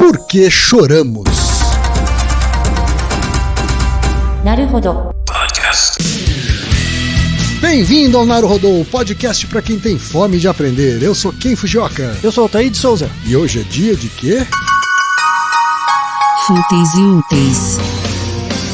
Por que choramos? Naruhodo. Bem-vindo ao Naruhodo, podcast para quem tem fome de aprender. Eu sou Ken Fujioka. Eu sou o Altair de Souza. E hoje é dia de quê? Fúteis e úteis.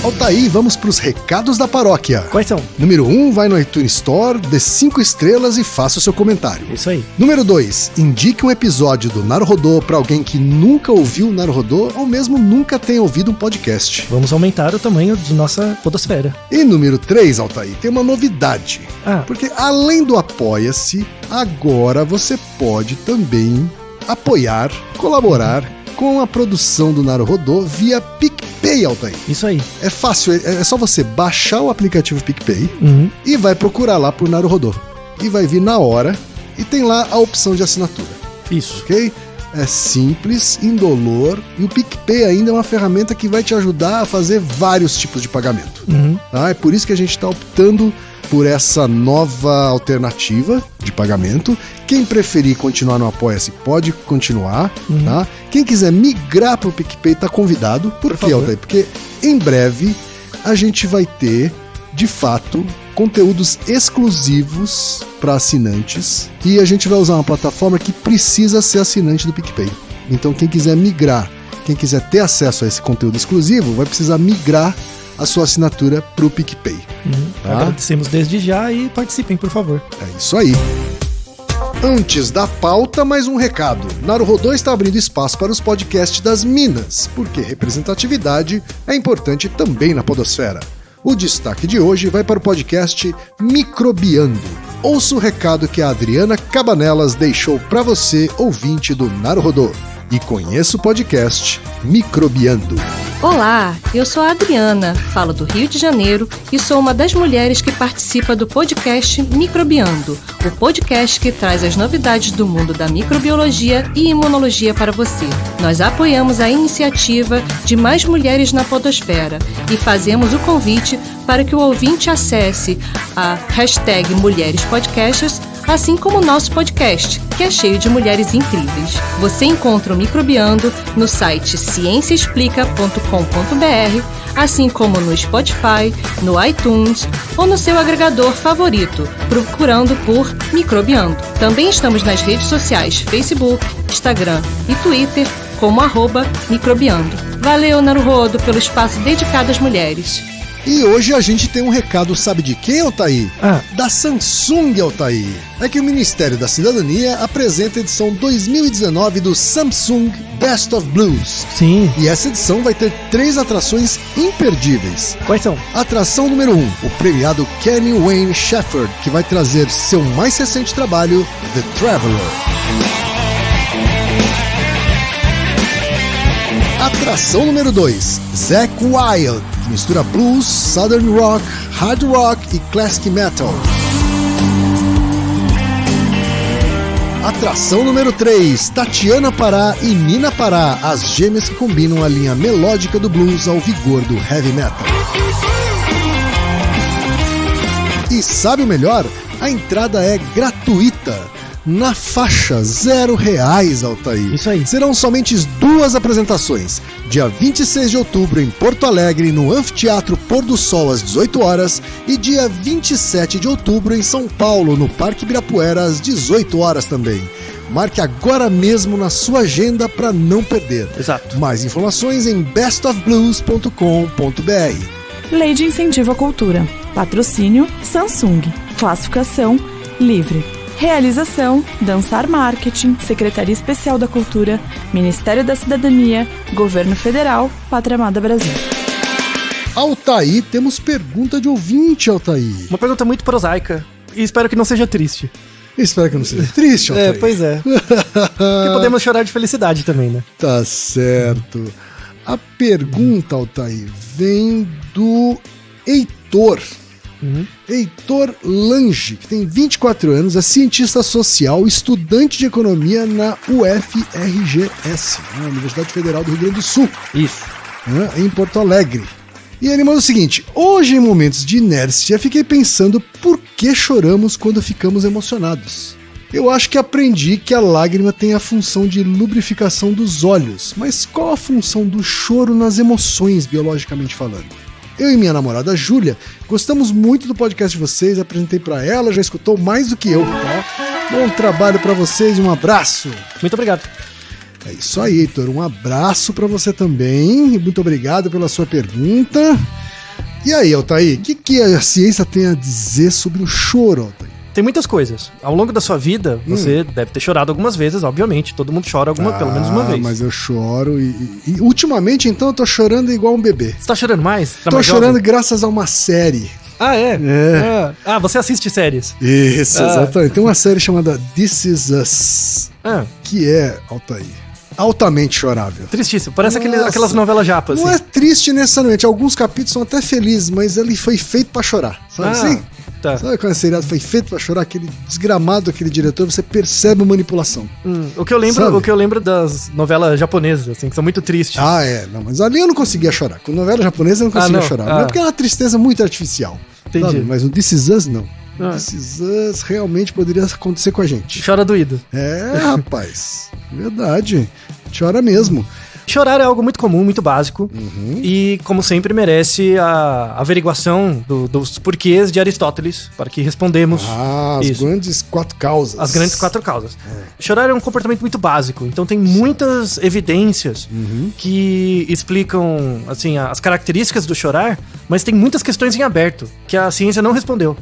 Altair, vamos para os recados da paróquia. Quais são? Número 1, vai no iTunes Store, dê 5 estrelas e faça o seu comentário. Isso aí. Número 2, indique um episódio do Naruhodo para alguém que nunca ouviu o Naruhodo ou mesmo nunca tenha ouvido um podcast. Vamos aumentar o tamanho de nossa podosfera. E número 3, Altair, tem uma novidade. Porque além do Apoia-se, agora você pode também apoiar, colaborar com a produção do Naruhodo via PicPay, Altair. Isso aí. É fácil, é só você baixar o aplicativo PicPay e vai procurar lá por Naruhodo. E vai vir na hora e tem lá a opção de assinatura. Isso. Ok? É simples, indolor e o PicPay ainda é uma ferramenta que vai te ajudar a fazer vários tipos de pagamento. Tá? É por isso que a gente está optando por essa nova alternativa de pagamento. Quem preferir continuar no Apoia-se pode continuar, tá? Quem quiser migrar para o PicPay está convidado. Por quê, Altair? Porque em breve a gente vai ter, de fato, conteúdos exclusivos para assinantes e a gente vai usar uma plataforma que precisa ser assinante do PicPay. Então quem quiser migrar, quem quiser ter acesso a esse conteúdo exclusivo, vai precisar migrar a sua assinatura para o PicPay. Tá? Agradecemos desde já e participem, por favor. É isso aí. Antes da pauta, mais um recado. Naruhodo está abrindo espaço para os podcasts das Minas, porque representatividade é importante também na podosfera. O destaque de hoje vai para o podcast Microbiando. Ouça o recado que a Adriana Cabanelas deixou para você, ouvinte do Naruhodo. E conheça o podcast Microbiando. Olá, eu sou a Adriana, falo do Rio de Janeiro e sou uma das mulheres que participa do podcast Microbiando, o podcast que traz as novidades do mundo da microbiologia e imunologia para você. Nós apoiamos a iniciativa de mais mulheres na podosfera e fazemos o convite para que o ouvinte acesse a hashtag Mulheres Podcasters, assim como o nosso podcast, que é cheio de mulheres incríveis. Você encontra o Microbiando no site cienciaexplica.com.br, assim como no Spotify, no iTunes ou no seu agregador favorito, procurando por Microbiando. Também estamos nas redes sociais Facebook, Instagram e Twitter como @Microbiando. Valeu, Naruhodo, pelo espaço dedicado às mulheres. E hoje a gente tem um recado, sabe de quem, Altair? Da Samsung, Altair. É que o Ministério da Cidadania apresenta a edição 2019 do Samsung Best of Blues. Sim. E essa edição vai ter 3 atrações imperdíveis. Quais são? Atração número 1, o premiado Kenny Wayne Shepherd, que vai trazer seu mais recente trabalho, The Traveler. Atração número 2, Zakk Wylde, que mistura blues, southern rock, hard rock e classic metal. Atração número 3, Tatiana Pará e Nina Pará, as gêmeas que combinam a linha melódica do blues ao vigor do heavy metal. E sabe o melhor? A entrada é gratuita. Na faixa R$0, Altair. Isso aí. Serão somente 2 apresentações. Dia 26 de outubro em Porto Alegre, no Anfiteatro Pôr do Sol às 18 horas e dia 27 de outubro em São Paulo, no Parque Ibirapuera às 18 horas também. Marque agora mesmo na sua agenda para não perder. Exato. Mais informações em bestofblues.com.br. Lei de Incentivo à Cultura. Patrocínio Samsung. Classificação livre. Realização, Dançar Marketing, Secretaria Especial da Cultura, Ministério da Cidadania, Governo Federal, Pátria Amada Brasil. Altair, temos pergunta de ouvinte, Altair. Uma pergunta muito prosaica e espero que não seja triste. Espero que não seja triste, Altair. Pois é. E podemos chorar de felicidade também, né? Tá certo. A pergunta, Altair, vem do Heitor. Heitor Lange, que tem 24 anos, é cientista social, estudante de economia na UFRGS, na Universidade Federal do Rio Grande do Sul. Isso. Em Porto Alegre. E ele manda o seguinte: hoje, em momentos de inércia, fiquei pensando por que choramos quando ficamos emocionados. Eu acho que aprendi que a lágrima tem a função de lubrificação dos olhos, mas qual a função do choro nas emoções, biologicamente falando? Eu e minha namorada Júlia gostamos muito do podcast de vocês, apresentei pra ela, já escutou mais do que eu, tá? Bom trabalho pra vocês e um abraço. Muito obrigado. É isso aí, Heitor, um abraço pra você também e muito obrigado pela sua pergunta. E aí, Altair, o que a ciência tem a dizer sobre o choro, Altair? Tem muitas coisas. Ao longo da sua vida, você deve ter chorado algumas vezes, obviamente. Todo mundo chora pelo menos uma vez. Mas eu choro e ultimamente, então, eu tô chorando igual um bebê. Você tá chorando mais? Tá tô mais chorando jovem? graças a uma série. Ah, é? É. Ah, você assiste séries? Isso, exatamente. Tem uma série chamada This Is Us, que é, Altair, altamente chorável. Tristíssimo. Parece Nossa. aquelas novelas japas. Não assim. é triste necessariamente, alguns capítulos são até felizes, mas ele foi feito pra chorar, sabe assim? Tá. Sabe quando a seriado foi feito pra chorar? Aquele desgramado, aquele diretor, você percebe a manipulação. O que eu lembro das novelas japonesas, assim, que são muito tristes. Ah, é. Não, mas ali eu não conseguia chorar. Com novela japonesa eu não conseguia chorar. Não é porque é uma tristeza muito artificial. Entendi. Sabe? Mas o This Is Us, não. This Is Us realmente poderia acontecer com a gente. Chora doído. É, rapaz. Verdade. Chora mesmo. Chorar é algo muito comum, muito básico. E, como sempre, merece a averiguação dos porquês de Aristóteles, para que respondemos as grandes 4 causas. As grandes 4 causas. Chorar é um comportamento muito básico, então tem muitas evidências que explicam, assim, as características do chorar, mas tem muitas questões em aberto, que a ciência não respondeu.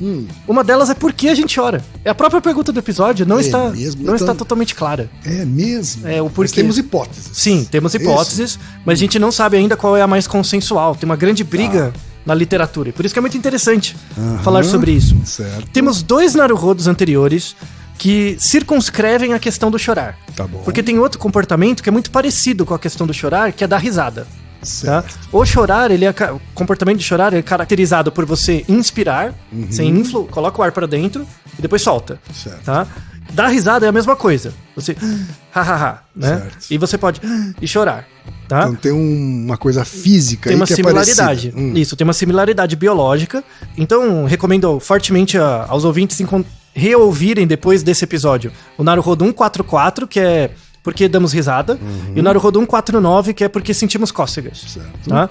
Uma delas é por que a gente chora. É a própria pergunta do episódio, não está totalmente clara. É mesmo? É o porquê. Mas temos hipóteses. Sim, temos hipóteses, mas a gente não sabe ainda qual é a mais consensual. Tem uma grande briga na literatura, e por isso que é muito interessante falar sobre isso. Certo. Temos 2 naruhodos anteriores que circunscrevem a questão do chorar. Tá bom. Porque tem outro comportamento que é muito parecido com a questão do chorar, que é dar risada. Tá? O chorar, o comportamento de chorar é caracterizado por você inspirar, você coloca o ar pra dentro e depois solta. Certo. Tá? Dar risada é a mesma coisa. Você né? Certo. E você pode e chorar, tá? Então tem uma coisa física tem aí uma que similaridade. É parecida. Isso, tem uma similaridade biológica. Então, recomendo fortemente aos ouvintes reouvirem depois desse episódio o Naruhodo 144, que é porque damos risada, e o Naruhodo 149, que é porque sentimos cócegas. Certo. Tá?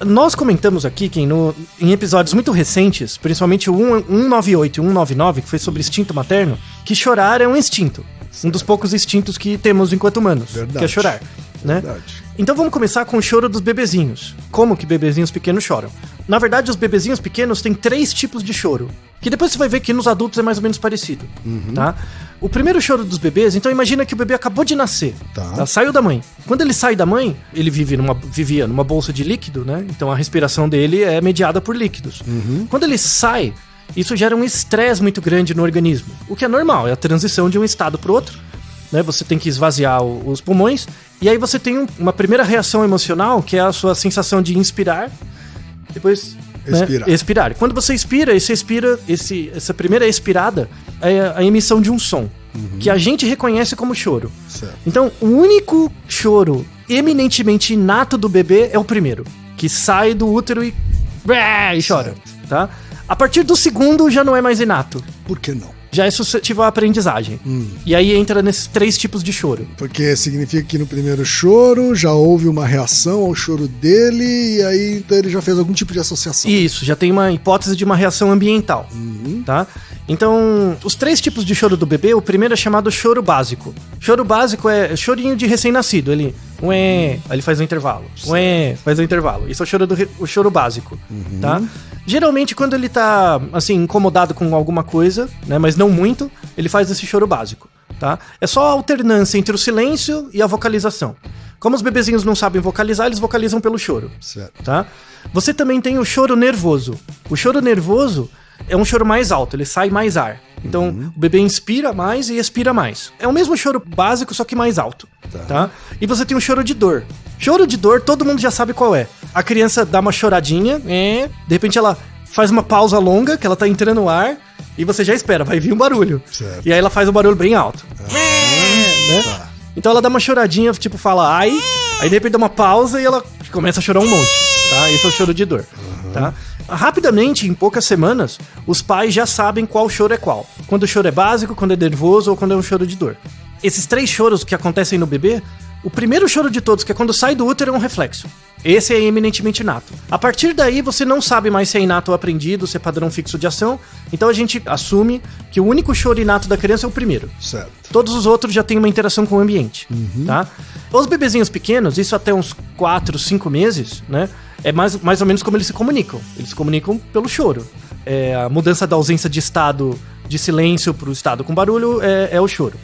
Nós comentamos aqui que em episódios muito recentes, principalmente o 198 e 199, que foi sobre instinto materno, que chorar é um instinto. Um dos poucos instintos que temos enquanto humanos, Verdade. que é chorar. Né? Verdade. Então vamos começar com o choro dos bebezinhos. Como que bebezinhos pequenos choram? Na verdade, os bebezinhos pequenos têm 3 tipos de choro, que depois você vai ver que nos adultos é mais ou menos parecido. Tá? O primeiro choro dos bebês, então imagina que o bebê acabou de nascer, Tá. Saiu da mãe. Quando ele sai da mãe, ele vivia numa bolsa de líquido, né? Então a respiração dele é mediada por líquidos. Quando ele sai, isso gera um estresse muito grande no organismo, o que é normal, é a transição de um estado para o outro. Né? Você tem que esvaziar os pulmões, e aí você tem uma primeira reação emocional, que é a sua sensação de inspirar, depois expirar. Quando você expira, essa primeira expirada é a emissão de um som, que a gente reconhece como choro. Certo. Então, o único choro eminentemente inato do bebê é o primeiro, que sai do útero e chora. Tá? A partir do segundo já não é mais inato. Por que não? Já é suscetível à aprendizagem. E aí entra nesses 3 tipos de choro. Porque significa que no primeiro choro já houve uma reação ao choro dele e aí então ele já fez algum tipo de associação. Isso, já tem uma hipótese de uma reação ambiental. Tá? Então, os 3 tipos de choro do bebê, o primeiro é chamado choro básico. Choro básico é chorinho de recém-nascido. Ele aí ele faz um intervalo. Faz um intervalo. Isso é o choro básico. Tá? Geralmente, quando ele tá, assim, incomodado com alguma coisa, né, mas não muito, ele faz esse choro básico, tá? É só a alternância entre o silêncio e a vocalização. Como os bebezinhos não sabem vocalizar, eles vocalizam pelo choro, Certo. tá? Você também tem o choro nervoso. O choro nervoso é um choro mais alto, ele sai mais ar. Então, o bebê inspira mais e expira mais. É o mesmo choro básico, só que mais alto, tá? E você tem o choro de dor. Choro de dor, todo mundo já sabe qual é. A criança dá uma choradinha, de repente ela faz uma pausa longa, que ela tá entrando no ar, e você já espera, vai vir um barulho. Certo. E aí ela faz um barulho bem alto. Né? Então ela dá uma choradinha, tipo, fala ai, aí de repente dá uma pausa e ela começa a chorar um monte. tá? Esse é o choro de dor, tá? Rapidamente, em poucas semanas, os pais já sabem qual choro é qual. Quando o choro é básico, quando é nervoso ou quando é um choro de dor. Esses 3 choros que acontecem no bebê, o primeiro choro de todos, que é quando sai do útero, é um reflexo. Esse é eminentemente inato. A partir daí, você não sabe mais se é inato ou aprendido, se é padrão fixo de ação. Então a gente assume que o único choro inato da criança é o primeiro. Certo. Todos os outros já têm uma interação com o ambiente, tá? Os bebezinhos pequenos, isso até uns 4, 5 meses, né? É mais ou menos como eles se comunicam. Eles se comunicam pelo choro. A mudança da ausência de estado de silêncio para o estado com barulho é o choro.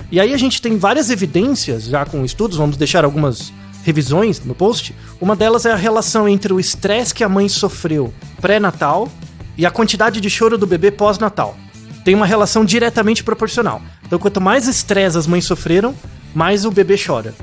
E aí a gente tem várias evidências, já com estudos, vamos deixar algumas revisões no post. Uma delas é a relação entre o estresse que a mãe sofreu pré-natal e a quantidade de choro do bebê pós-natal. Tem uma relação diretamente proporcional. Então, quanto mais estresse as mães sofreram, mais o bebê chora.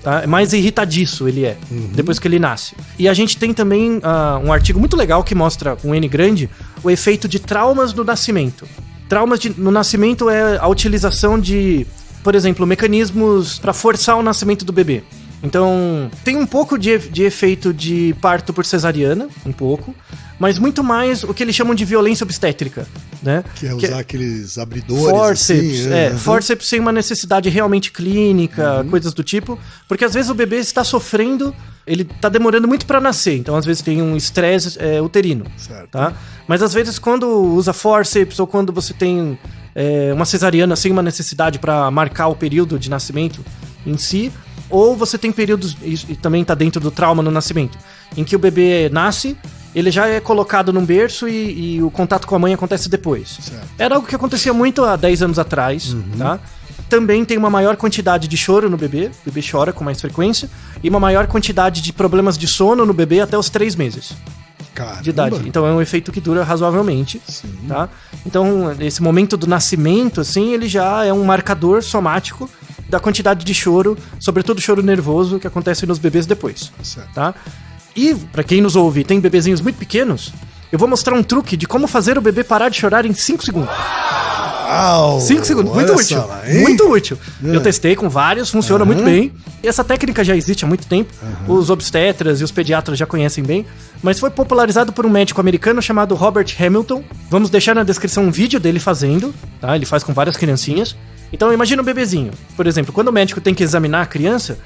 Tá? Mais irritadiço ele é, depois que ele nasce. E a gente tem também um artigo muito legal que mostra, com N grande, o efeito de traumas no nascimento. Traumas no nascimento é a utilização de, por exemplo, mecanismos para forçar o nascimento do bebê. Então, tem um pouco de efeito de parto por cesariana, um pouco, mas muito mais o que eles chamam de violência obstétrica, né? Que é usar aqueles abridores, forceps, assim, forceps sem uma necessidade realmente clínica, coisas do tipo, porque às vezes o bebê está sofrendo, ele está demorando muito para nascer, então às vezes tem um estresse uterino, certo. Tá? Mas às vezes quando usa forceps ou quando você tem uma cesariana sem uma necessidade para marcar o período de nascimento em si, ou você tem períodos, e também está dentro do trauma no nascimento, em que o bebê nasce, ele já é colocado num berço e o contato com a mãe acontece depois. Certo. Era algo que acontecia muito há 10 anos atrás, tá? Também tem uma maior quantidade de choro no bebê, o bebê chora com mais frequência, e uma maior quantidade de problemas de sono no bebê até os 3 meses. Caramba. De idade. Então é um efeito que dura razoavelmente, tá? Então esse momento do nascimento, assim, ele já é um marcador somático da quantidade de choro, sobretudo choro nervoso, que acontece nos bebês depois, Certo. tá? E, pra quem nos ouve, tem bebezinhos muito pequenos, eu vou mostrar um truque de como fazer o bebê parar de chorar em 5 segundos. Uau, 5 segundos, muito olha útil. só lá, hein? Muito útil. Eu testei com vários, funciona muito bem. E essa técnica já existe há muito tempo. Os obstetras e os pediatras já conhecem bem. Mas foi popularizado por um médico americano chamado Robert Hamilton. Vamos deixar na descrição um vídeo dele fazendo, tá? Ele faz com várias criancinhas. Então imagina um bebezinho. Por exemplo, quando o médico tem que examinar a criança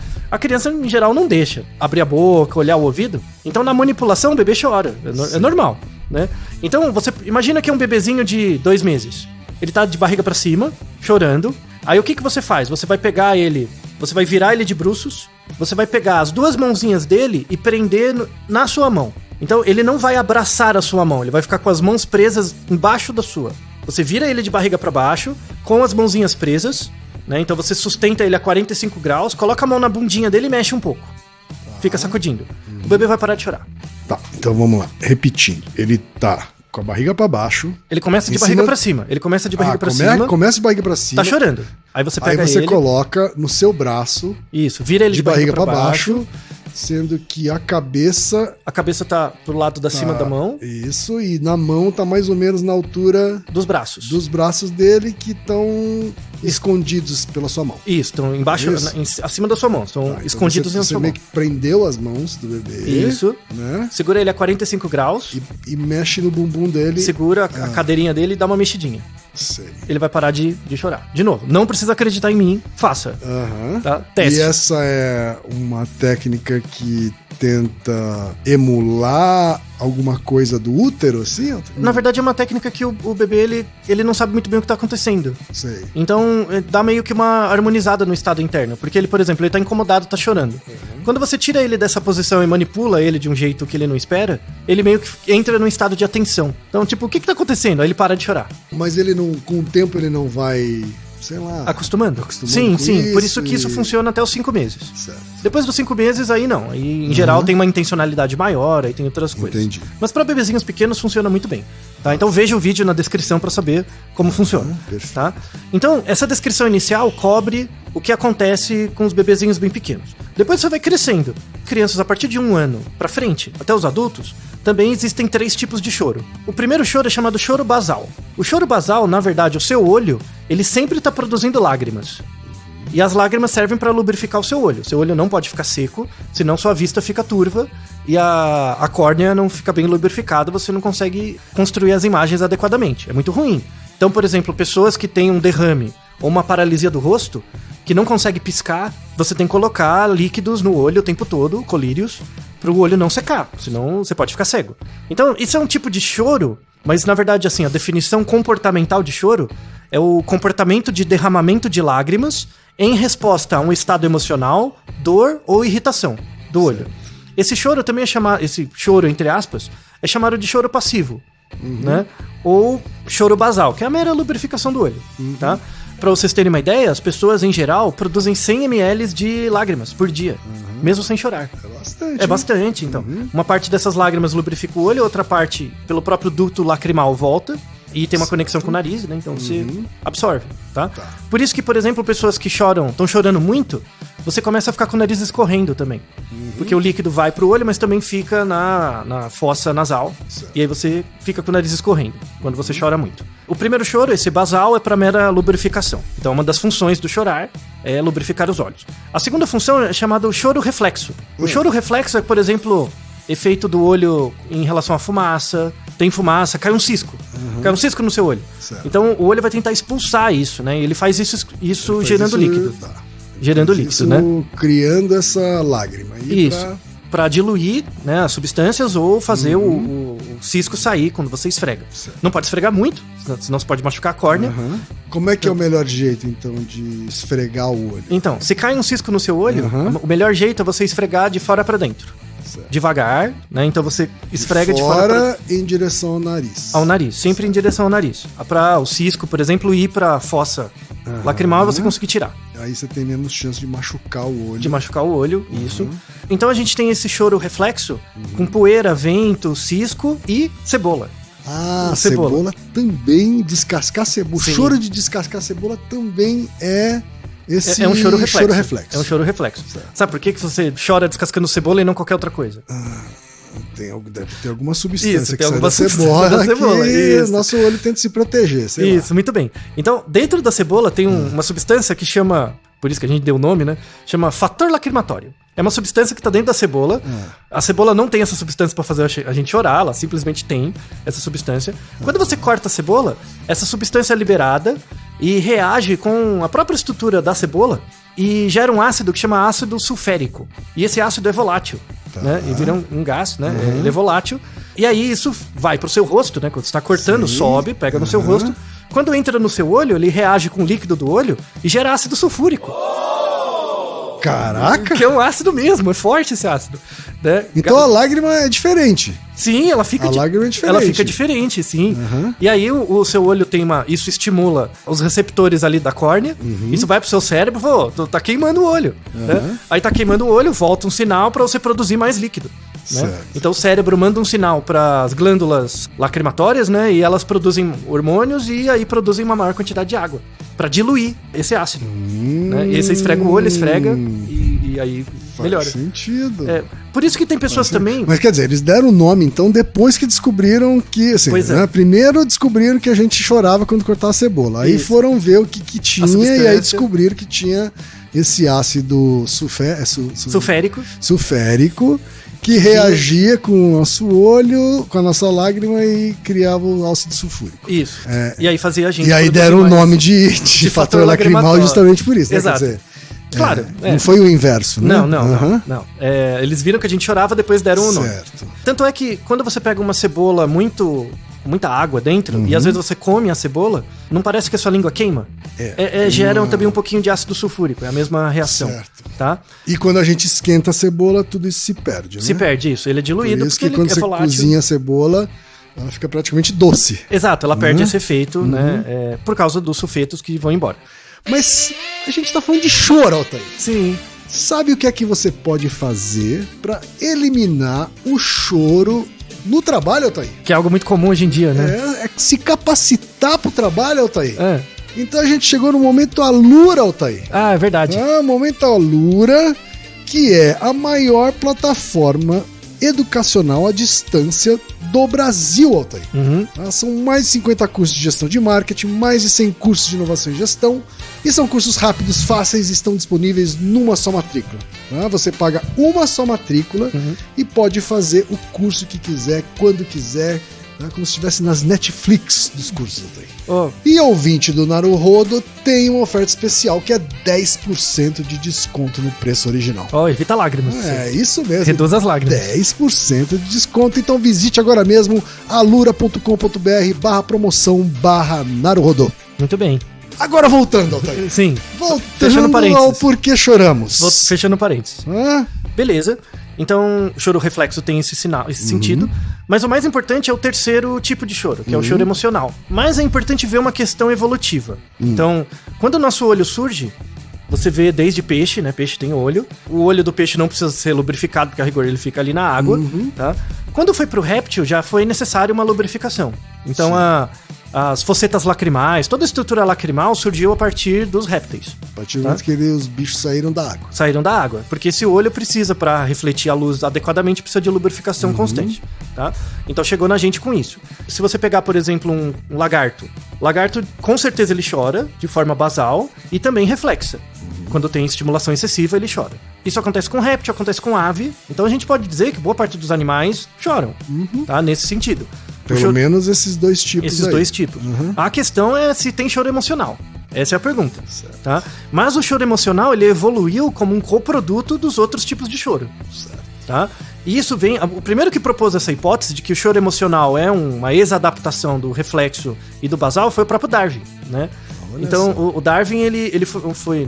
em geral não deixa abrir a boca, olhar o ouvido. Então na manipulação o bebê chora. É normal, né? Então você imagina que é um bebezinho de 2 meses. Ele tá de barriga pra cima, chorando. Aí o que você faz? Você vai pegar ele, você vai virar ele de bruços, você vai pegar as 2 mãozinhas dele e prender na sua mão. Então ele não vai abraçar a sua mão, ele vai ficar com as mãos presas embaixo da sua. Você vira ele de barriga pra baixo, com as mãozinhas presas, né? Então você sustenta ele a 45 graus, coloca a mão na bundinha dele e mexe um pouco. Fica sacudindo. O bebê vai parar de chorar. Tá, então vamos lá. Repetindo. Ele tá com a barriga pra baixo. Ele começa de barriga pra cima. Ele começa de barriga pra cima. Começa de barriga pra cima. Tá chorando. Aí você pega ele. Coloca no seu braço. Isso, vira ele de barriga pra baixo. Sendo que a cabeça... A cabeça tá pro lado da cima da mão. Isso, e na mão tá mais ou menos na altura... Dos braços. Dos braços dele, que estão escondidos pela sua mão. Isso, estão embaixo, acima da sua mão. Estão escondidos na sua mão. Você meio que prendeu as mãos do bebê. Isso. Né? Segura ele a 45 graus. E mexe no bumbum dele. Segura a cadeirinha dele e dá uma mexidinha. Sei. Ele vai parar de chorar. De novo, não precisa acreditar em mim, faça. Tá? Teste. E essa é uma técnica que tenta emular alguma coisa do útero, assim? Na verdade, é uma técnica que o bebê, ele não sabe muito bem o que tá acontecendo. Sei. Então, dá meio que uma harmonizada no estado interno. Porque ele, por exemplo, ele tá incomodado, tá chorando. Quando você tira ele dessa posição e manipula ele de um jeito que ele não espera, ele meio que entra num estado de atenção. Então, tipo, o que tá acontecendo? Aí ele para de chorar. Mas ele não, com o tempo ele não vai... sei lá... Acostumando. Sim. Por isso que isso funciona até os 5 meses. Certo. Depois dos 5 meses, aí não. Aí, em geral, tem uma intencionalidade maior, aí tem outras coisas. Entendi. Mas para bebezinhos pequenos funciona muito bem. Tá? Então veja o vídeo na descrição para saber como funciona. Tá? Então, essa descrição inicial cobre o que acontece com os bebezinhos bem pequenos. Depois você vai crescendo. Crianças a partir de 1 ano para frente, até os adultos, também existem 3 tipos de choro. O primeiro choro é chamado choro basal. O choro basal, na verdade, o seu olho, ele sempre está produzindo lágrimas. E as lágrimas servem para lubrificar o seu olho. Seu olho não pode ficar seco, senão sua vista fica turva e a córnea não fica bem lubrificada, você não consegue construir as imagens adequadamente. É muito ruim. Então, por exemplo, pessoas que têm um derrame ou uma paralisia do rosto, que não consegue piscar, você tem que colocar líquidos no olho o tempo todo, colírios, para o olho não secar, senão você pode ficar cego. Então, isso é um tipo de choro, mas na verdade, assim, a definição comportamental de choro é o comportamento de derramamento de lágrimas em resposta a um estado emocional, dor ou irritação do olho. Esse choro também é chamado, esse choro, entre aspas, é chamado de choro passivo, né? Ou choro basal, que é a mera lubrificação do olho, tá? Pra vocês terem uma ideia, as pessoas, em geral, produzem 100 ml de lágrimas por dia, mesmo sem chorar. É bastante. É bastante, então. Uma parte dessas lágrimas lubrifica o olho, outra parte, pelo próprio duto lacrimal, volta. E tem uma conexão com o nariz, né? Então você absorve, tá? Por isso que, por exemplo, pessoas que estão chorando muito, você começa a ficar com o nariz escorrendo também. Porque o líquido vai pro olho, mas também fica na fossa nasal. Certo. E aí você fica com o nariz escorrendo, quando você chora muito. O primeiro choro, esse basal, é para mera lubrificação. Então uma das funções do chorar é lubrificar os olhos. A segunda função é chamada choro reflexo. O choro reflexo é, por exemplo, efeito do olho em relação à fumaça. Tem fumaça, cai um cisco. Cai um cisco no seu olho. Certo. Então o olho vai tentar expulsar isso, né? E ele faz isso gerando líquido. Tá. Gerando líquido, né? Criando essa lágrima. E isso. Pra diluir, né, as substâncias ou fazer o cisco sair quando você esfrega. Certo. Não pode esfregar muito, senão você pode machucar a córnea. Como é que é o melhor jeito, então, de esfregar o olho? Então, se cai um cisco no seu olho, o melhor jeito é você esfregar de fora pra dentro. Certo. Devagar, né? Então você esfrega de fora em direção ao nariz. Ao nariz, sempre em direção ao nariz. Pra o cisco, por exemplo, ir pra fossa lacrimal e você conseguir tirar. Aí você tem menos chance de machucar o olho. De machucar o olho, isso. Então a gente tem esse choro reflexo com poeira, vento, cisco e cebola. Cebola também, descascar cebola. O choro de descascar cebola também é esse um choro reflexo. É um choro reflexo. Certo. Sabe por que você chora descascando cebola e não qualquer outra coisa? Deve ter alguma substância que sai da cebola que o nosso olho tenta se proteger. Isso, muito bem. Então, dentro da cebola tem uma substância que chama, por isso que a gente deu o nome, né? Chama fator lacrimatório. É uma substância que está dentro da cebola. A cebola não tem essa substância para fazer a gente chorar, ela simplesmente tem essa substância. Quando você corta a cebola, essa substância é liberada e reage com a própria estrutura da cebola e gera um ácido que chama ácido sulférico. E esse ácido é volátil, né? E vira um gás, né? Ele é volátil. E aí isso vai pro seu rosto, né? Quando você está cortando, sobe, pega no seu rosto. Quando entra no seu olho, ele reage com o líquido do olho e gera ácido sulfúrico. Caraca! Que é um ácido mesmo, é forte esse ácido. Né? Então a lágrima é diferente. Sim, ela fica lágrima é diferente. Ela fica diferente, sim. E aí o seu olho tem isso estimula os receptores ali da córnea. Isso vai pro seu cérebro, tá queimando o olho. Né? Aí tá queimando o olho, volta um sinal para você produzir mais líquido. Né? Então o cérebro manda um sinal para as glândulas lacrimatórias, né? E elas produzem hormônios e aí produzem uma maior quantidade de água para diluir esse ácido. Né? E aí você esfrega o olho, e aí melhora. Faz sentido. Por isso que tem pessoas também... Mas quer dizer, eles deram o nome, então, depois que descobriram que... Assim, né? Primeiro descobriram que a gente chorava quando cortava a cebola. Aí foram ver o que tinha e aí descobriram que tinha esse ácido sulférico que reagia com o nosso olho, com a nossa lágrima e criava o ácido sulfúrico. Isso. E aí fazia a gente... E aí deram o nome de fator lacrimal justamente por isso. Exato. Né? Quer dizer, claro. Não foi o inverso, né? Não. Eles viram que a gente chorava, depois deram o nome. Certo. Tanto é que quando você pega uma cebola com muita água dentro, e às vezes você come a cebola, não parece que a sua língua queima? Geram também um pouquinho de ácido sulfúrico, é a mesma reação. Certo. Tá? E quando a gente esquenta a cebola, tudo isso se perde, né? Se perde, isso. Ele é diluído por isso porque que quando ele é volátil. Você cozinha a cebola, ela fica praticamente doce. Exato, ela perde esse efeito, né? Por causa dos sulfetos que vão embora. Mas a gente tá falando de choro, Altair. Sim. Sabe o que é que você pode fazer para eliminar o choro no trabalho, Altair? Que é algo muito comum hoje em dia, né? É se capacitar pro trabalho, Altair. Então a gente chegou no Momento Alura, Altair. É verdade. Momento Alura, que é a maior plataforma educacional à distância do Brasil, Altair. São mais de 50 cursos de gestão de marketing, mais de 100 cursos de inovação e gestão, E são cursos rápidos, fáceis e estão disponíveis numa só matrícula. Tá? Você paga uma só matrícula e pode fazer o curso que quiser, quando quiser, tá? Como se estivesse nas Netflix dos cursos. E ouvinte do Naruhodo tem uma oferta especial que é 10% de desconto no preço original. Evita lágrimas. É isso mesmo. Reduz as lágrimas. 10% de desconto. Então visite agora mesmo alura.com.br/promoção/Naruhodo. Muito bem. Agora voltando, Altair. Sim. Voltando ao porquê choramos. Fechando parênteses. Beleza. Então, choro reflexo tem esse sentido. Mas o mais importante é o terceiro tipo de choro, que é o choro emocional. Mas é importante ver uma questão evolutiva. Então, quando o nosso olho surge, você vê desde peixe, né? Peixe tem olho. O olho do peixe não precisa ser lubrificado, porque a rigor ele fica ali na água. Tá? Quando foi pro réptil, já foi necessário uma lubrificação. Então, as fossetas lacrimais, toda a estrutura lacrimal surgiu a partir dos répteis. A partir do momento que os bichos saíram da água. Saíram da água. Porque esse olho precisa, para refletir a luz adequadamente, precisa de lubrificação constante. Tá? Então chegou na gente com isso. Se você pegar, por exemplo, um lagarto. Lagarto, com certeza ele chora de forma basal e também reflexa. Quando tem estimulação excessiva, ele chora. Isso acontece com réptil, acontece com ave. Então a gente pode dizer que boa parte dos animais choram. Tá? Nesse sentido. Pelo menos esses dois tipos. Esses dois tipos. A questão é se tem choro emocional. Essa é a pergunta. Tá? Mas o choro emocional ele evoluiu como um coproduto dos outros tipos de choro. Tá? E isso vem... O primeiro que propôs essa hipótese de que o choro emocional é uma ex-adaptação do reflexo e do basal foi o próprio Darwin. Né? Então, o Darwin ele foi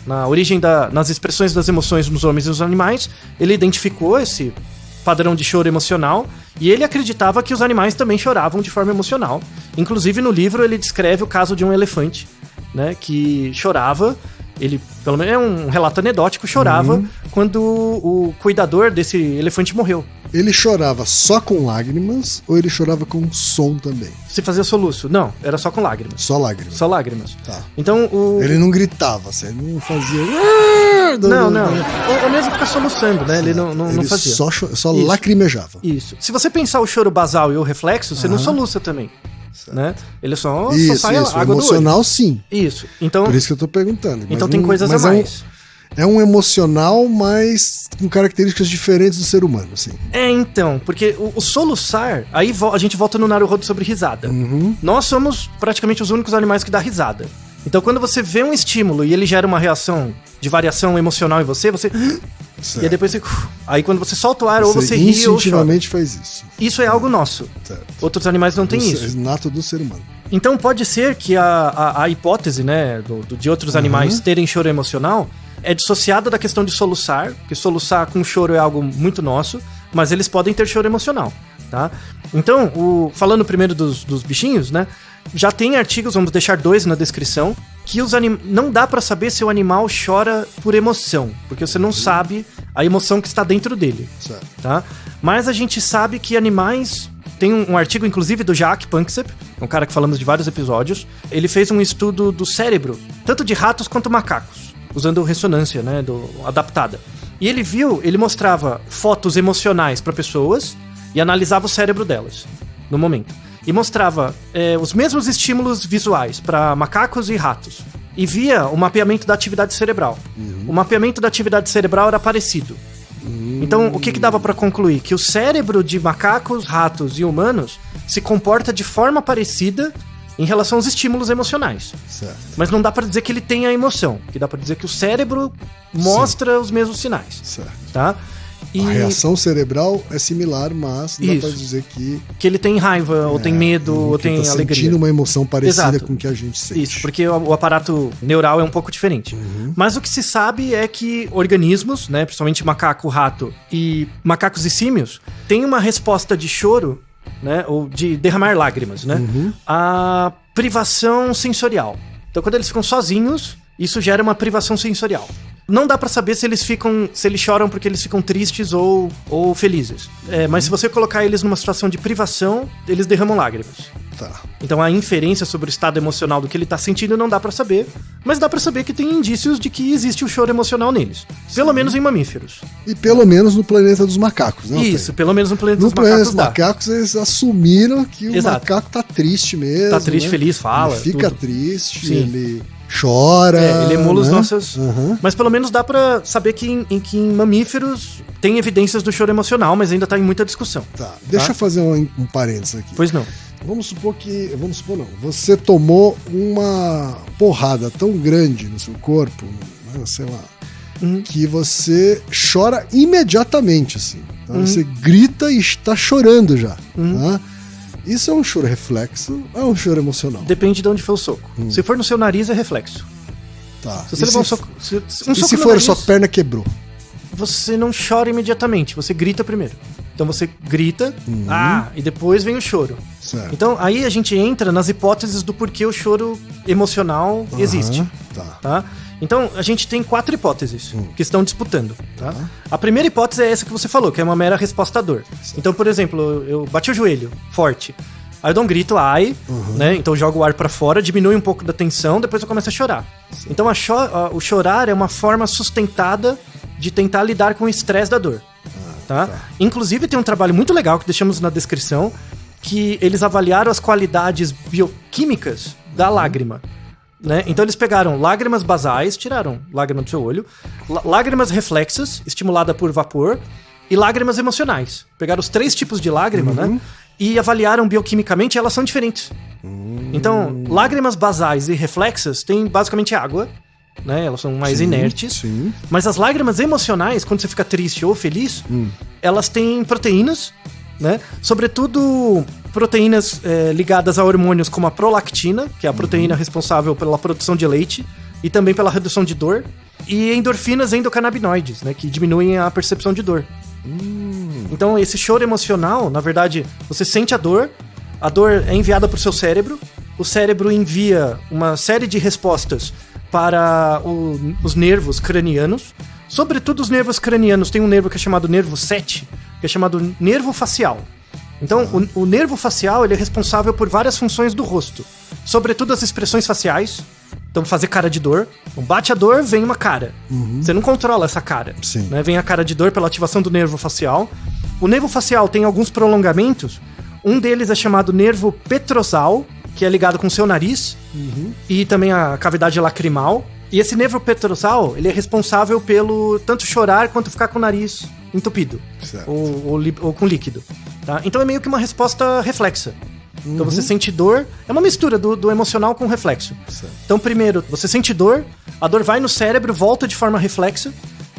na origem nas expressões das emoções nos homens e nos animais. Ele identificou esse padrão de choro emocional e ele acreditava que os animais também choravam de forma emocional. Inclusive no livro ele descreve o caso de um elefante, né, que chorava. Ele, pelo menos é um relato anedótico, chorava quando o cuidador desse elefante morreu. Ele chorava só com lágrimas ou ele chorava com som também? Você fazia soluço? Não, era só com lágrimas. Só lágrimas? Só lágrimas. Tá. Então ele não gritava, você não fazia... Não. Ou mesmo ficar soluçando, né? Ele não fazia. Só lacrimejava. Isso. Se você pensar o choro basal e o reflexo, você não soluça também. Né? Ele só sai a água do olho. Emocional, sim. Isso. Então, por isso que eu tô perguntando. Então tem coisas a mais. É um emocional, mas com características diferentes do ser humano, assim. Então, porque o soluçar, aí a gente volta no Naruhodo sobre risada. Nós somos praticamente os únicos animais que dá risada. Então, quando você vê um estímulo e ele gera uma reação de variação emocional em você... Certo. E aí depois você... Aí quando você solta o ar, ou você ri ou chora. Instintivamente faz isso. Isso é algo nosso. Certo. Outros animais não têm isso. É nato do ser humano. Então pode ser que a hipótese, né, de outros animais terem choro emocional é dissociada da questão de soluçar, porque soluçar com choro é algo muito nosso, mas eles podem ter choro emocional, tá? Então, falando primeiro dos bichinhos, né, já tem artigos, vamos deixar 2 na descrição, que não dá pra saber se o animal chora por emoção, porque você não sabe a emoção que está dentro dele, certo. Tá? Mas a gente sabe que animais... Tem um artigo, inclusive, do Jacques Panksepp, um cara que falamos de vários episódios. Ele fez um estudo do cérebro, tanto de ratos quanto macacos, usando ressonância, né, adaptada. E ele mostrava fotos emocionais para pessoas e analisava o cérebro delas, no momento. E mostrava os mesmos estímulos visuais para macacos e ratos. E via o mapeamento da atividade cerebral. O mapeamento da atividade cerebral era parecido. Então, o que dava para concluir? Que o cérebro de macacos, ratos e humanos se comporta de forma parecida em relação aos estímulos emocionais. Certo. Mas não dá para dizer que ele tem a emoção. Que dá para dizer que o cérebro mostra os mesmos sinais. Certo. Tá? A reação cerebral é similar, mas não dá pra dizer que ele tem raiva, ou tem medo, ou tem alegria. Sentindo uma emoção parecida com o que a gente sente. Isso, porque o aparato neural é um pouco diferente. Mas o que se sabe é que organismos, né, principalmente macaco, rato e macacos e símios, têm uma resposta de choro, né, ou de derramar lágrimas, né, a privação sensorial. Então, quando eles ficam sozinhos, isso gera uma privação sensorial. Não dá pra saber se eles choram porque eles ficam tristes ou felizes. Mas se você colocar eles numa situação de privação, eles derramam lágrimas. Tá. Então a inferência sobre o estado emocional do que ele tá sentindo não dá pra saber, mas dá pra saber que tem indícios de que existe o choro emocional neles. Pelo menos em mamíferos. E pelo menos no planeta dos macacos, né? Isso, pelo menos no planeta dos macacos. No planeta dos macacos eles assumiram que o macaco tá triste mesmo. Tá triste, né? feliz, fala. Ele fica triste, ele chora. Ele emula os né? nossos... Mas pelo menos dá pra saber que em mamíferos tem evidências do choro emocional, mas ainda tá em muita discussão. Tá, deixa eu fazer um parênteses aqui. Pois não. Vamos supor não. Você tomou uma porrada tão grande no seu corpo, né, sei lá, que você chora imediatamente, assim. Tá? Você grita e está chorando já. Tá? Isso é um choro reflexo ou é um choro emocional? Depende de onde foi o soco. Se for no seu nariz, é reflexo. Tá. Se você levar um soco... E se for a sua perna quebrou? Você não chora imediatamente, você grita primeiro. Então você grita, e depois vem o choro. Certo. Então aí a gente entra nas hipóteses do porquê o choro emocional existe. Tá? Então a gente tem 4 hipóteses que estão disputando. Tá? A primeira hipótese é essa que você falou, que é uma mera resposta à dor. Certo. Então, por exemplo, eu bati o joelho forte. Aí eu dou um grito, ai, né? Então eu jogo o ar pra fora, diminui um pouco da tensão, depois eu começo a chorar. Sim. Então o chorar é uma forma sustentada de tentar lidar com o estresse da dor. Tá? Inclusive tem um trabalho muito legal que deixamos na descrição, que eles avaliaram as qualidades bioquímicas da lágrima. Né? Então eles pegaram lágrimas basais, tiraram lágrima do seu olho, lágrimas reflexas, estimulada por vapor, e lágrimas emocionais. Pegaram os 3 tipos de lágrima, né? E avaliaram bioquimicamente, e elas são diferentes. Então, lágrimas basais e reflexas têm basicamente água, né? Elas são mais inertes. Sim. Mas as lágrimas emocionais, quando você fica triste ou feliz, elas têm proteínas, né? Sobretudo proteínas ligadas a hormônios como a prolactina, que é a proteína responsável pela produção de leite e também pela redução de dor, e endorfinas endocannabinoides, né? Que diminuem a percepção de dor. Então esse choro emocional, na verdade, você sente a dor é enviada para o seu cérebro, o cérebro envia uma série de respostas para os nervos cranianos. Sobretudo os nervos cranianos, tem um nervo que é chamado nervo 7, que é chamado nervo facial. Então, o nervo facial ele é responsável por várias funções do rosto, sobretudo as expressões faciais. Então, fazer cara de dor. Então, bate a dor, vem uma cara. Você não controla essa cara. Né? Vem a cara de dor pela ativação do nervo facial. O nervo facial tem alguns prolongamentos. Um deles é chamado nervo petrosal, que é ligado com o seu nariz, e também a cavidade lacrimal. E esse nervo petrosal, ele é responsável pelo tanto chorar quanto ficar com o nariz entupido, ou com líquido. Tá? Então é meio que uma resposta reflexa. Então você sente dor, é uma mistura do emocional com o reflexo. Certo. Então primeiro, você sente dor, a dor vai no cérebro, volta de forma reflexa,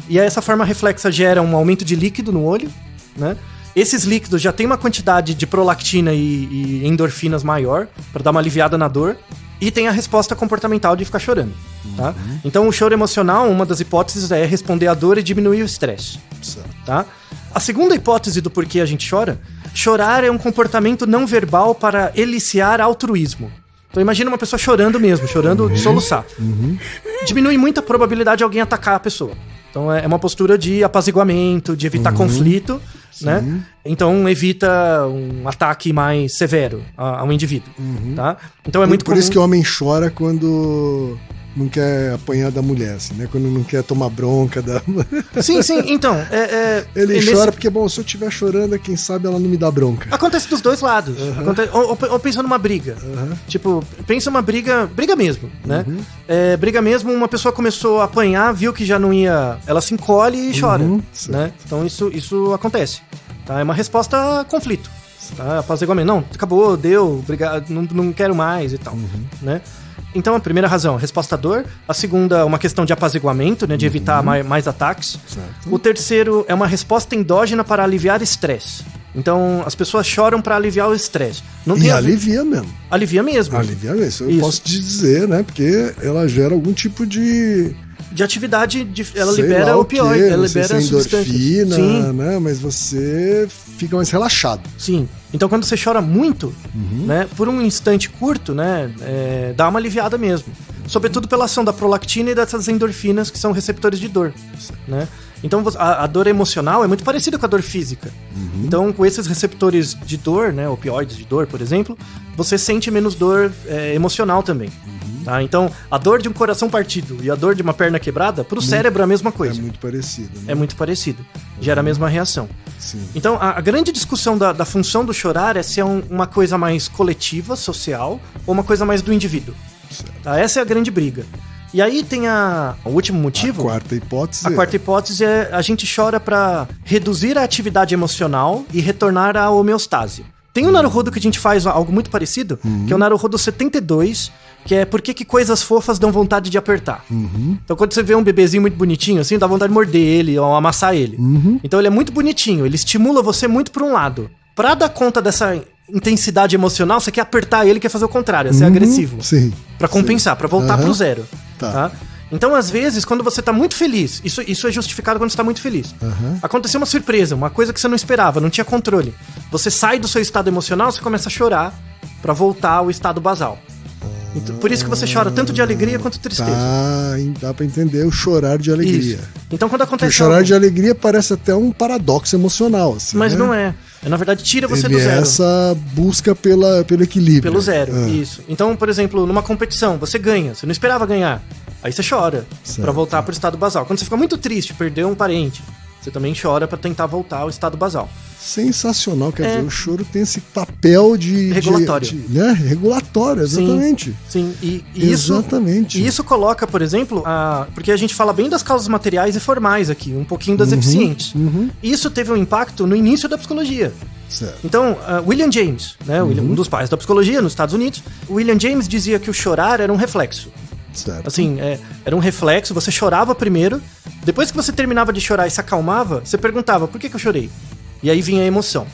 e essa forma reflexa gera um aumento de líquido no olho, né? Esses líquidos já tem uma quantidade de prolactina e endorfinas maior, para dar uma aliviada na dor, e tem a resposta comportamental de ficar chorando. Tá? Então o choro emocional, uma das hipóteses é responder à dor e diminuir o estresse. Tá? A segunda hipótese do porquê a gente chora, chorar é um comportamento não verbal para eliciar altruísmo. Então imagina uma pessoa chorando mesmo, chorando de soluçar. Diminui muito a probabilidade de alguém atacar a pessoa. Então é uma postura de apaziguamento, de evitar conflito, né? Então evita um ataque mais severo a um indivíduo, tá? Então é muito por isso que o homem chora quando não quer apanhar da mulher, assim, né? Quando não quer tomar bronca da... Sim, então... Ele chora porque, bom, se eu estiver chorando, quem sabe ela não me dá bronca. Acontece dos dois lados. Ou pensa numa briga. Tipo, pensa numa briga mesmo, né? Briga mesmo, uma pessoa começou a apanhar, viu que já não ia... Ela se encolhe e chora, né? Então isso acontece. Tá? É uma resposta a conflito. Tá? Apaziguamento. Não, acabou, deu, obrigado, não quero mais e tal, né? Então, a primeira razão, resposta à dor. A segunda, uma questão de apaziguamento, né, de evitar mais ataques. Certo. O terceiro é uma resposta endógena para aliviar estresse. Então, as pessoas choram para aliviar o estresse. Alivia mesmo. Alivia mesmo. Alivia mesmo. Isso eu posso te dizer, né? Porque ela gera algum tipo de atividade, ela libera opioide, ela libera endorfina, né? Mas você fica mais relaxado. Sim. Então quando você chora muito, né, por um instante curto, né, dá uma aliviada mesmo. Sobretudo pela ação da prolactina e dessas endorfinas que são receptores de dor, né? Então a dor emocional é muito parecida com a dor física. Então com esses receptores de dor, né, opioides de dor, por exemplo, você sente menos dor emocional também. Tá? Então, a dor de um coração partido e a dor de uma perna quebrada, pro cérebro é a mesma coisa. É muito parecido. Né? É muito parecido. Gera a mesma reação. Sim. Então, a grande discussão da função do chorar é se é uma coisa mais coletiva, social, ou uma coisa mais do indivíduo. Certo. Tá? Essa é a grande briga. E aí tem o último motivo. A quarta hipótese. A quarta hipótese é a gente chora pra reduzir a atividade emocional e retornar à homeostase. Tem um Naruhodo que a gente faz algo muito parecido, que é o Naruhodo 72, que é por que coisas fofas dão vontade de apertar. Então quando você vê um bebezinho muito bonitinho, assim, dá vontade de morder ele ou amassar ele. Então ele é muito bonitinho, ele estimula você muito por um lado. Pra dar conta dessa intensidade emocional, você quer apertar ele, quer fazer o contrário, ser agressivo. Sim. Pra compensar, pra voltar pro zero. Tá. Então, às vezes, quando você tá muito feliz, isso é justificado quando você tá muito feliz. Aconteceu uma surpresa, uma coisa que você não esperava, não tinha controle. Você sai do seu estado emocional, você começa a chorar pra voltar ao estado basal. Então, por isso que você chora tanto de alegria quanto de tristeza. Dá pra entender o chorar de alegria. Isso. Então, quando acontece o chorar de alegria parece até um paradoxo emocional, assim, mas né? não é. Na verdade, tira você do Ele zero. É essa busca pelo equilíbrio. Pelo zero, isso. Então, por exemplo, numa competição, você ganha, você não esperava ganhar. Aí você chora pra voltar pro estado basal. Quando você fica muito triste, perdeu um parente, você também chora pra tentar voltar ao estado basal. Sensacional, quer dizer, o choro tem esse papel de... regulatório. Né? Regulatório, exatamente. Sim. Exatamente. Isso coloca, por exemplo, porque a gente fala bem das causas materiais e formais aqui, um pouquinho das eficientes. Isso teve um impacto no início da psicologia. Certo. Então, William James, né, um dos pais da psicologia nos Estados Unidos, William James dizia que o chorar era um reflexo. Certo. Assim, era um reflexo, você chorava primeiro, depois que você terminava de chorar e se acalmava, você perguntava, por que eu chorei? E aí vinha a emoção.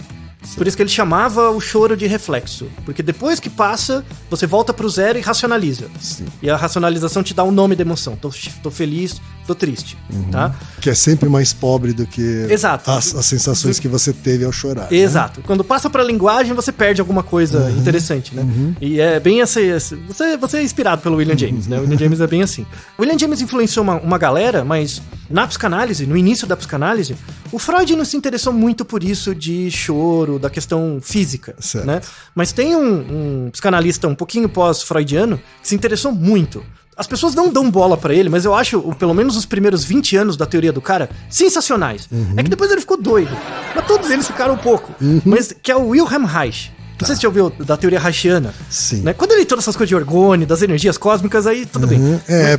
Por isso que ele chamava o choro de reflexo. Porque depois que passa, você volta pro zero e racionaliza. Sim. E a racionalização te dá o nome da emoção. Tô feliz, tô triste, tá? Que é sempre mais pobre do que Exato. As sensações que você teve ao chorar. Exato. Né? Quando passa pra linguagem, você perde alguma coisa interessante, né? E é bem esse você é inspirado pelo William James, né? O William James é bem assim. O William James influenciou uma galera, mas na psicanálise, no início da psicanálise, o Freud não se interessou muito por isso de choro, da questão física, certo. Né? Mas tem um psicanalista um pouquinho pós-freudiano que se interessou muito. As pessoas não dão bola pra ele, mas eu acho, pelo menos os primeiros 20 anos da teoria do cara, sensacionais. É que depois ele ficou doido. Mas todos eles ficaram um pouco. Mas que é o Wilhelm Reich. Não sei se você já ouviu da teoria reichiana. Sim. Né? Quando ele trouxe essas coisas de orgônio, das energias cósmicas, aí tudo bem.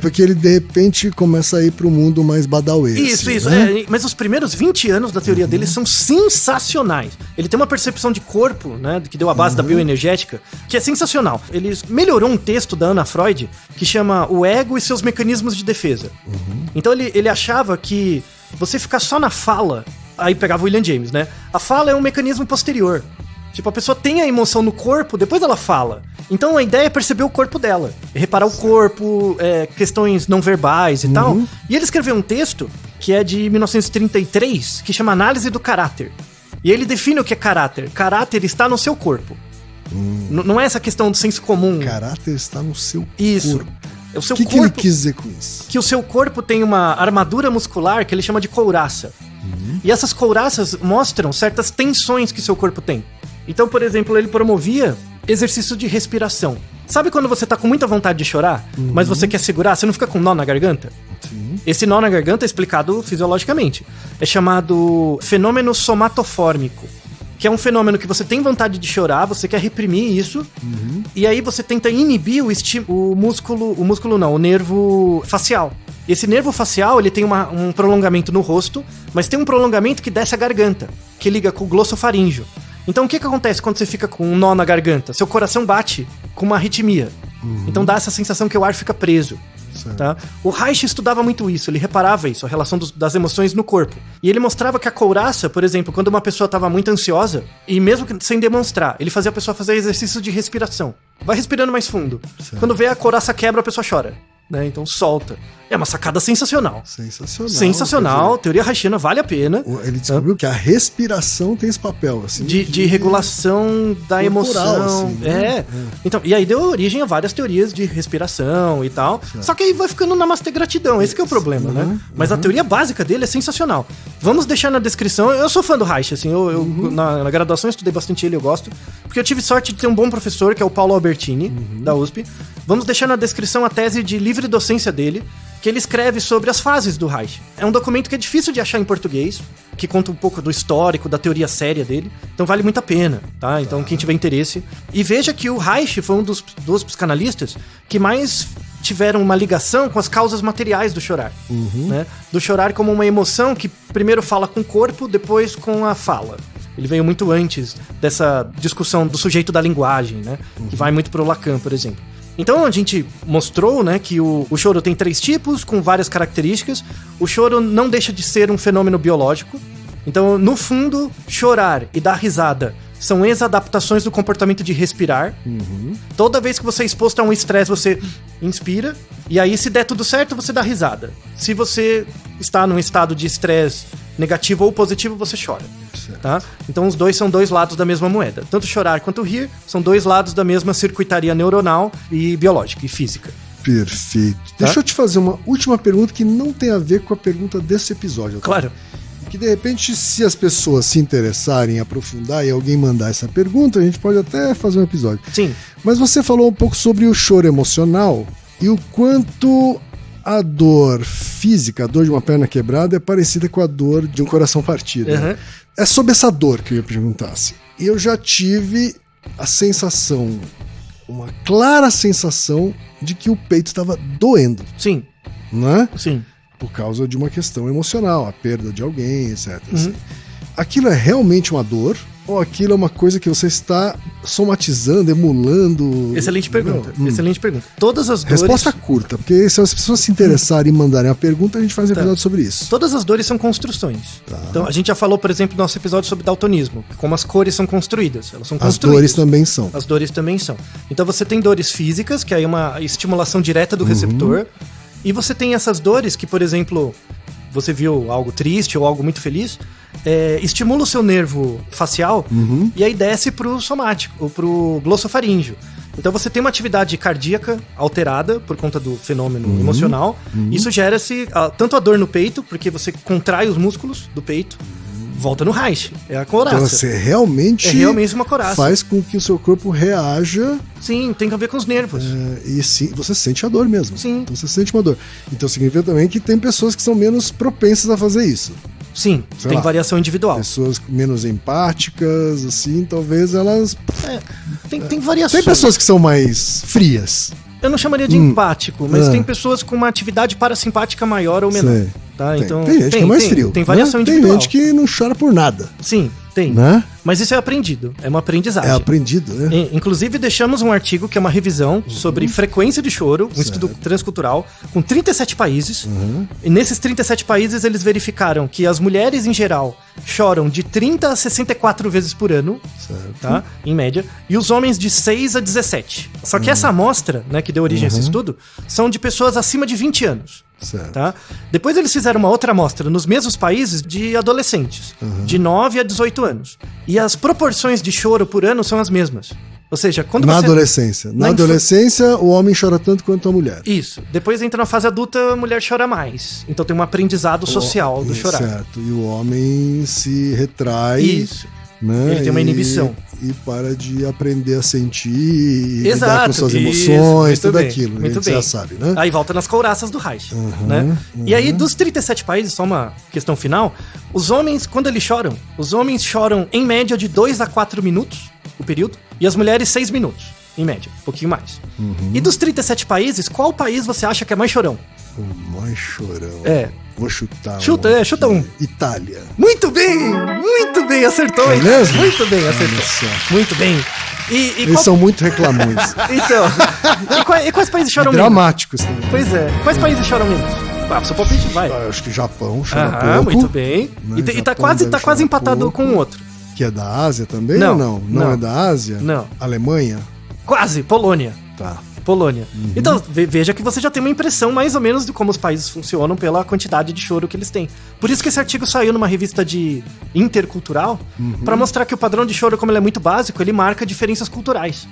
Porque ele de repente começa a ir pro mundo mais badauê. Isso. Né? Mas os primeiros 20 anos da teoria dele são sensacionais. Ele tem uma percepção de corpo, né, que deu a base da bioenergética, que é sensacional. Ele melhorou um texto da Anna Freud que chama O Ego e seus Mecanismos de Defesa. Então ele achava que você ficar só na fala, aí pegava o William James, né? A fala é um mecanismo posterior. Tipo, a pessoa tem a emoção no corpo, depois ela fala. Então a ideia é perceber o corpo dela. Reparar o corpo, questões não verbais e tal. E ele escreveu um texto, que é de 1933, que chama Análise do Caráter. E ele define o que é caráter. Caráter está no seu corpo. Não é essa questão do senso comum. Caráter está no seu Isso. corpo. É o seu O que corpo, ele quis dizer com isso? que o seu corpo tem uma armadura muscular que ele chama de couraça. E essas couraças mostram certas tensões que seu corpo tem. Então, por exemplo, ele promovia exercício de respiração. Sabe quando você tá com muita vontade de chorar, mas você quer segurar, você não fica com nó na garganta? Sim. Esse nó na garganta é explicado fisiologicamente. É chamado fenômeno somatofórmico, que é um fenômeno que você tem vontade de chorar, você quer reprimir isso, e aí você tenta inibir o nervo facial. Esse nervo facial, ele tem um prolongamento no rosto, mas tem um prolongamento que desce a garganta, que liga com o glossofaríngeo. Então o que acontece quando você fica com um nó na garganta? Seu coração bate com uma arritmia. Então dá essa sensação que o ar fica preso. Tá? O Reich estudava muito isso, ele reparava isso, a relação das emoções no corpo. E ele mostrava que a couraça, por exemplo, quando uma pessoa estava muito ansiosa, e mesmo sem demonstrar, ele fazia a pessoa fazer exercício de respiração. Vai respirando mais fundo. Certo. Quando vê a couraça quebra, a pessoa chora. Né? Então solta. É uma sacada sensacional. Sensacional. Teoria reichiana vale a pena. Ele descobriu que a respiração tem esse papel, assim. De regulação da corporal, emoção. assim, né? Então, e aí deu origem a várias teorias de respiração e tal. Só que aí vai ficando namastê gratidão. Esse que é o problema, né? Mas a teoria básica dele é sensacional. Vamos deixar na descrição. Eu sou fã do Reich, assim. Na graduação eu estudei bastante ele, eu gosto. Porque eu tive sorte de ter um bom professor, que é o Paulo Albertini, da USP. Vamos deixar na descrição a tese de livre docência dele, que ele escreve sobre as fases do Reich. É um documento que é difícil de achar em português, que conta um pouco do histórico, da teoria séria dele. Então vale muito a pena, tá? Então quem tiver interesse. E veja que o Reich foi um dos psicanalistas que mais tiveram uma ligação com as causas materiais do chorar. Né? Do chorar como uma emoção que primeiro fala com o corpo, depois com a fala. Ele veio muito antes dessa discussão do sujeito da linguagem, né? Que vai muito pro Lacan, por exemplo. Então a gente mostrou, né, que o choro tem 3 tipos, com várias características. O choro não deixa de ser um fenômeno biológico. Então, no fundo, chorar e dar risada são exadaptações do comportamento de respirar. Toda vez que você é exposto a um estresse, você inspira. E aí, se der tudo certo, você dá risada. Se você está num estado de estresse negativo ou positivo, você chora. Tá? Então os dois são 2 lados da mesma moeda. Tanto chorar quanto rir são 2 lados da mesma circuitaria neuronal e biológica e física. Perfeito. Tá? Deixa eu te fazer uma última pergunta que não tem a ver com a pergunta desse episódio. Tá? Claro. Que de repente, se as pessoas se interessarem em aprofundar e alguém mandar essa pergunta, a gente pode até fazer um episódio. Sim. Mas você falou um pouco sobre o choro emocional e o quanto a dor física, a dor de uma perna quebrada, é parecida com a dor de um coração partido. Né? É sobre essa dor que eu ia perguntar. Assim. Eu já tive a sensação, uma clara sensação de que o peito estava doendo. Sim. Né? Sim. Por causa de uma questão emocional, a perda de alguém, etc. Assim. Aquilo é realmente uma dor? Ou aquilo é uma coisa que você está somatizando, emulando? Excelente pergunta. Excelente pergunta. Todas as dores... Resposta curta, porque se as pessoas se interessarem e mandarem a pergunta, a gente faz um episódio sobre isso. Todas as dores são construções. Tá. Então, a gente já falou, por exemplo, no nosso episódio sobre daltonismo, como as cores são construídas. Elas são As construídas. dores também são. As dores também são. Então, você tem dores físicas, que aí é uma estimulação direta do receptor. E você tem essas dores que, por exemplo, você viu algo triste ou algo muito feliz, estimula o seu nervo facial e aí desce pro somático, ou pro glossofaríngeo. Então você tem uma atividade cardíaca alterada por conta do fenômeno emocional. Isso gera-se tanto a dor no peito, porque você contrai os músculos do peito, volta no Reich, é a coraça. Então você realmente, uma coraça. faz com que o seu corpo reaja. Sim, tem a ver com os nervos. E sim, você sente a dor mesmo. Sim. Então você sente uma dor. Então significa também que tem pessoas que são menos propensas a fazer isso. Sim, Sei tem lá, variação individual. Pessoas menos empáticas, assim, talvez elas... Tem variações. Tem pessoas que são mais frias. Eu não chamaria de empático, mas tem pessoas com uma atividade parasimpática maior ou menor. Sei. Tá? Então, tem gente que é mais frio. Tem variação né? individual. Tem gente que não chora por nada. Sim, tem. Né? Mas isso é aprendido, é uma aprendizagem. É aprendido, né? Inclusive, deixamos um artigo que é uma revisão sobre frequência de choro, um estudo transcultural, com 37 países. E nesses 37 países, eles verificaram que as mulheres, em geral, choram de 30 a 64 vezes por ano, tá? Em média, e os homens de 6 a 17. Só que essa amostra, né, que deu origem a esse estudo, são de pessoas acima de 20 anos. Certo. Tá? Depois eles fizeram uma outra amostra nos mesmos países de adolescentes, de 9 a 18 anos. E as proporções de choro por ano são as mesmas. Ou seja, quando Na você... adolescência. Na adolescência, o homem chora tanto quanto a mulher. Isso. Depois entra na fase adulta, a mulher chora mais. Então tem um aprendizado social do chorar. Certo. E o homem se retrai. Isso. Né? Ele tem uma inibição. E para de aprender a sentir e lidar Exato, com suas isso, emoções, muito tudo bem, aquilo. muito a gente bem. já sabe, né? Aí volta nas couraças do Reich, né? E aí, dos 37 países, só uma questão final, os homens, quando eles choram, os homens choram em média de 2 a 4 minutos, o período, e as mulheres 6 minutos, em média, um pouquinho mais. E dos 37 países, qual país você acha que é mais chorão? O mais chorão. Vou chutar. Chuta um. Itália. Muito bem, acertou. É hein? mesmo? Muito bem, acertou. Muito bem. Eles são muito reclamões. Então, e quais países choram menos? Dramáticos também. Pois é, quais países choram menos? Seu palpite vai. Acho que Japão chora pouco. Muito bem. Né? E tá Japão deve quase chorar empatado pouco. com o outro. Que é da Ásia também Não, ou não? Não é da Ásia? Não. Alemanha? Quase, Polônia. Tá. Polônia. Então, veja que você já tem uma impressão mais ou menos de como os países funcionam pela quantidade de choro que eles têm. Por isso que esse artigo saiu numa revista de intercultural, pra mostrar que o padrão de choro, como ele é muito básico, ele marca diferenças culturais.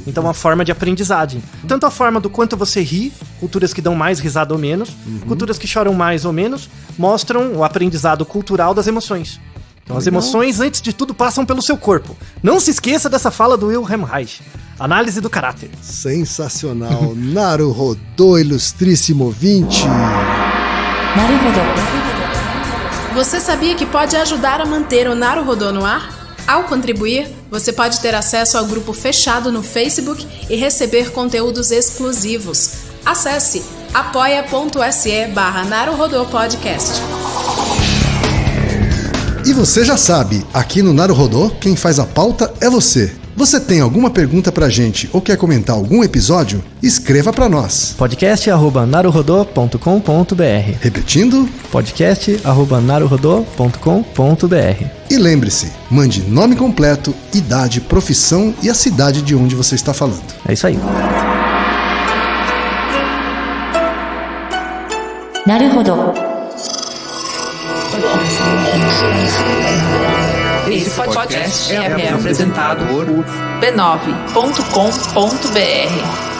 Então, uma forma de aprendizagem. Tanto a forma do quanto você ri, culturas que dão mais risada ou menos, culturas que choram mais ou menos, mostram o aprendizado cultural das emoções. Então as emoções, antes de tudo, passam pelo seu corpo. Não se esqueça dessa fala do Wilhelm Reich. Análise do caráter. Sensacional. Naruhodô, ilustríssimo ouvinte. Naruhodo. Você sabia que pode ajudar a manter o Naruhodô no ar? Ao contribuir, você pode ter acesso ao grupo fechado no Facebook e receber conteúdos exclusivos. Acesse apoia.se/Naruhodô Podcast. E você já sabe, aqui no Naruhodô, quem faz a pauta é você. Você tem alguma pergunta pra gente ou quer comentar algum episódio? Escreva pra nós. podcast@naruhodô.com.br. Repetindo? podcast@naruhodô.com.br. E lembre-se, mande nome completo, idade, profissão e a cidade de onde você está falando. É isso aí. Naruhodo. Esse podcast é apresentado por b9.com.br.